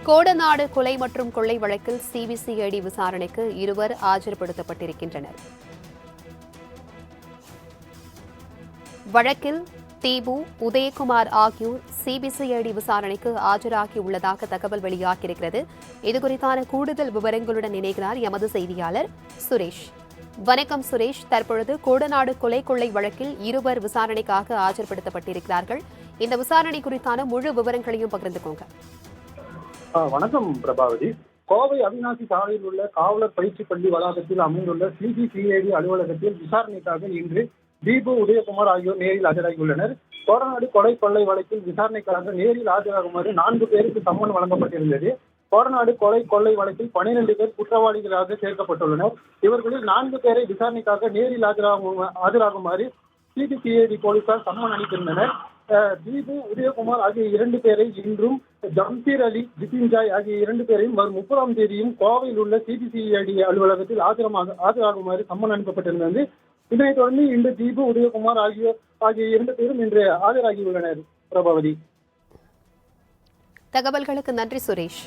கோடநாடு கொலை மற்றும் கொள்ளை வழக்கில் சிபிசிஐடி விசாரணைக்கு இருவர் ஆஜர்படுத்தப்பட்டிருக்கின்றனர். வழக்கில் தீபு, உதயகுமார் ஆகியோர் சிபிசிஐடி விசாரணைக்கு ஆஜராகியுள்ளதாக தகவல் வெளியாகியிருக்கிறது. இதுகுறித்தான கூடுதல் விவரங்களுடன் இணைகிறார் எமது செய்தியாளர் சுரேஷ். வணக்கம் சுரேஷ். தற்பொழுது கோடநாடு கொலை கொள்ளை வழக்கில் இருவர் விசாரணைக்காக ஆஜர்படுத்தப்பட்டிருக்கிறார்கள். இந்த விசாரணை குறித்தான முழு விவரங்களையும் பகிர்ந்துக்கோங்க. வணக்கம் பிரபாவதி. கோவை அவிநாசி சாலையில் உள்ள காவலர் பயிற்சி பள்ளி வளாகத்தில் அமைந்துள்ள சிபிசிஐடி அலுவலகத்தில் விசாரணைக்காக இன்று தீபு, உதயகுமார் ஆகியோர் நேரில் ஆஜராகியுள்ளனர். கோடநாடு கொலை கொள்ளை வழக்கில் விசாரணைக்காக நேரில் ஆஜராகுமாறு 4 பேருக்கு சம்மன் வழங்கப்பட்டிருந்தது. கோடநாடு கொலை கொள்ளை வழக்கில் 12 பேர் குற்றவாளிகளாக சேர்க்கப்பட்டுள்ளனர். இவர்களில் 4 பேரை விசாரணைக்காக நேரில் ஆஜராகுமாறு சிபிசிஐடி போலீசார் சம்மன் அளித்திருந்தனர். தீபு, உதயகுமார் ஆகிய 2 பேரை இன்றும், ஜம்சீர் அலி, ஜிதின்ஜாய் ஆகிய 2 பேரையும் வரும் 30ஆம் தேதியும் கோவையில் உள்ள சிபிசிஐடி அலுவலகத்தில் ஆஜராகுமாறு சம்மன் அனுப்பப்பட்டிருந்தது. இதனைத் தொடர்ந்து இன்று தீபு, உதயகுமார் ஆகிய 2 பேரும் இன்று ஆஜராகியுள்ளனர். பிரபாவதி, தகவல்களுக்கு நன்றி சுரேஷ்.